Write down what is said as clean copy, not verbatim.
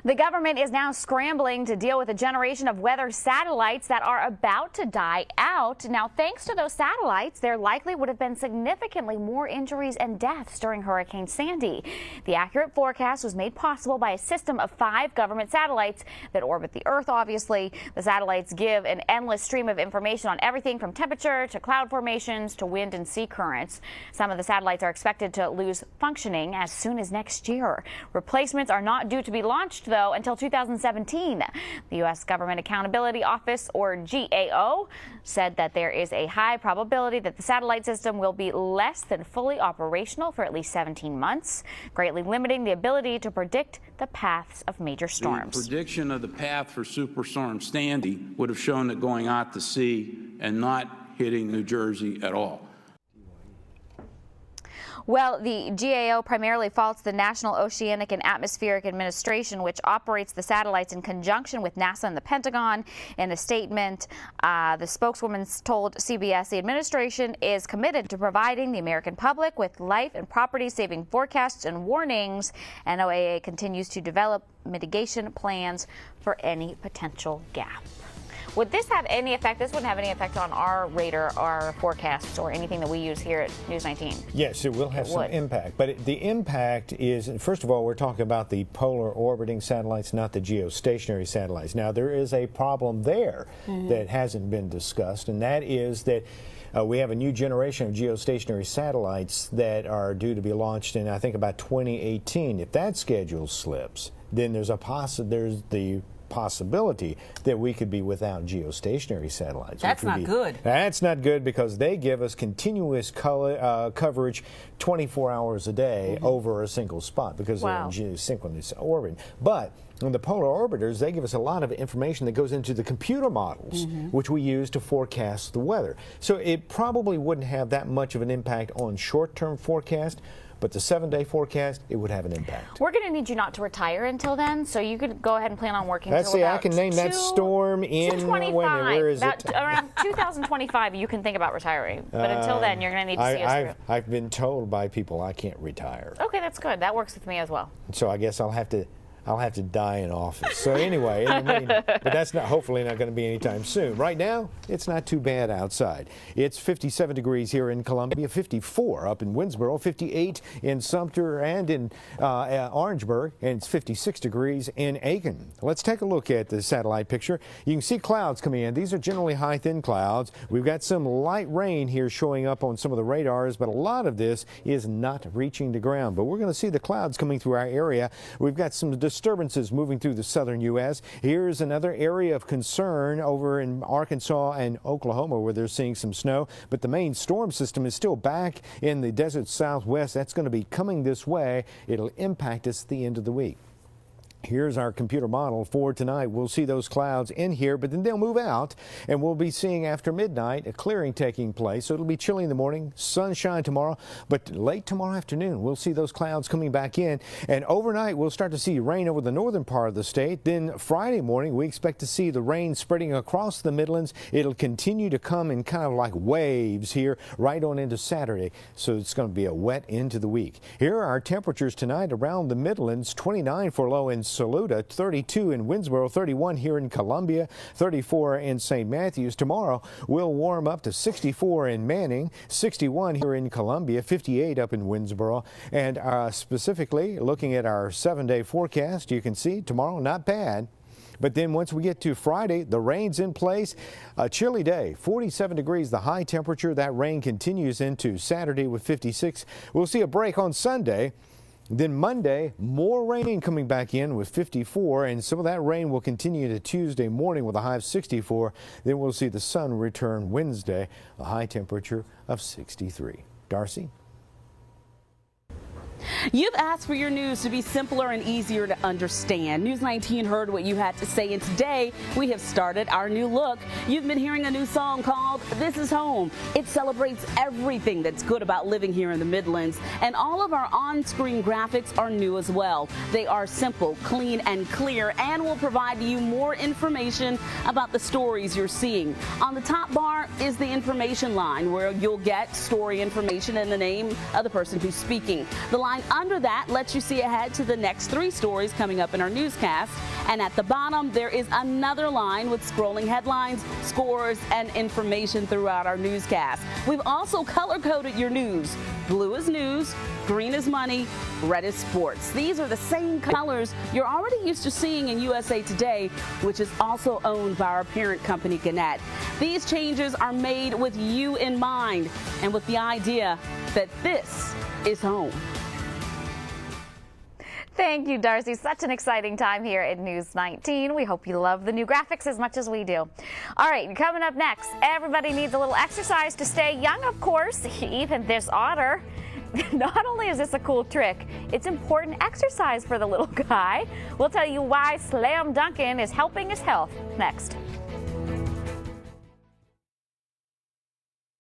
The government is now scrambling to deal with a generation of weather satellites that are about to die out. Now, thanks to those satellites, there likely would have been significantly more injuries and deaths during Hurricane Sandy. The accurate forecast was made possible by a system of 5 government satellites that orbit the Earth, obviously. The satellites give an endless stream of information on everything from temperature to cloud formations to wind and sea currents. Some of the satellites are expected to lose functioning as soon as next year. Replacements are not due to be launched, though, until 2017. The U.S. Government Accountability Office, or GAO, said that there is a high probability that the satellite system will be less than fully operational for at least 17 months, greatly limiting the ability to predict the paths of major storms. The prediction of the path for Superstorm Sandy would have shown it going out to sea and not hitting New Jersey at all. Well, the GAO primarily faults the National Oceanic and Atmospheric Administration, which operates the satellites in conjunction with NASA and the Pentagon. In a statement, the spokeswoman told CBS the administration is committed to providing the American public with life and property-saving forecasts and warnings. NOAA continues to develop mitigation plans for any potential gap. Would this have any effect? This wouldn't have any effect on our radar, our forecasts, or anything that we use here at News 19. Yes, it will have some impact. But the impact is, first of all, we're talking about the polar orbiting satellites, not the geostationary satellites. Now, there is a problem there that hasn't been discussed, and that is that we have a new generation of geostationary satellites that are due to be launched in, I think, about 2018. If that schedule slips, then there's the possibility that we could be without geostationary satellites. That's not good. That's not good because they give us continuous coverage 24 hours a day over a single spot because they're in geosynchronous orbit. But on the polar orbiters, they give us a lot of information that goes into the computer models, which we use to forecast the weather. So it probably wouldn't have that much of an impact on short-term forecast, but the 7-day forecast, it would have an impact. We're going to need you not to retire until then, so you could go ahead and plan on working. Let's see, I can name that storm in, where is it? Around 2025, you can think about retiring. But until then, you're going to need to see us through. I've been told by people I can't retire. Okay, that's good. That works with me as well. So I guess I'll have to die in office. So anyway, but that's hopefully not going to be anytime soon. Right now, it's not too bad outside. It's 57 degrees here in Columbia, 54 up in Winnsboro, 58 in Sumter and in Orangeburg, and it's 56 degrees in Aiken. Let's take a look at the satellite picture. You can see clouds coming in. These are generally high, thin clouds. We've got some light rain here showing up on some of the radars, but a lot of this is not reaching the ground. But we're going to see the clouds coming through our area. We've got some disturbances moving through the southern U.S. Here's another area of concern over in Arkansas and Oklahoma where they're seeing some snow, but the main storm system is still back in the desert southwest. That's going to be coming this way. It'll impact us at the end of the week. Here's our computer model for tonight. We'll see those clouds in here, but then they'll move out, and we'll be seeing after midnight a clearing taking place. So it'll be chilly in the morning, sunshine tomorrow, but late tomorrow afternoon, we'll see those clouds coming back in. And overnight, we'll start to see rain over the northern part of the state. Then Friday morning, we expect to see the rain spreading across the Midlands. It'll continue to come in kind of like waves here right on into Saturday. So it's going to be a wet end to the week. Here are our temperatures tonight around the Midlands. 29 for low in Saluda, 32 in Winnsboro, 31 here in Columbia, 34 in St. Matthews. Tomorrow we'll warm up to 64 in Manning, 61 here in Columbia, 58 up in Winnsboro. And specifically looking at our 7-day forecast, you can see tomorrow not bad. But then once we get to Friday, the rain's in place. A chilly day, 47 degrees, the high temperature. That rain continues into Saturday with 56. We'll see a break on Sunday. Then Monday, more rain coming back in with 54, and some of that rain will continue to Tuesday morning with a high of 64. Then we'll see the sun return Wednesday, a high temperature of 63. Darcy? You've asked for your news to be simpler and easier to understand. News 19 heard what you had to say, and today we have started our new look. You've been hearing a new song called This Is Home. It celebrates everything that's good about living here in the Midlands, and all of our on-screen graphics are new as well. They are simple, clean, and clear, and will provide you more information about the stories you're seeing. On the top bar is the information line, where you'll get story information and the name of the person who's speaking. The line line under that lets you see ahead to the next 3 stories coming up in our newscast. And at the bottom, there is another line with scrolling headlines, scores, and information throughout our newscast. We've also color-coded your news. Blue is news, green is money, red is sports. These are the same colors you're already used to seeing in USA Today, which is also owned by our parent company, Gannett. These changes are made with you in mind and with the idea that this is home. Thank you, Darcy. Such an exciting time here at News 19. We hope you love the new graphics as much as we do. All right, coming up next, everybody needs a little exercise to stay young, of course, even this otter. Not only is this a cool trick, it's important exercise for the little guy. We'll tell you why Slam Dunkin' is helping his health next.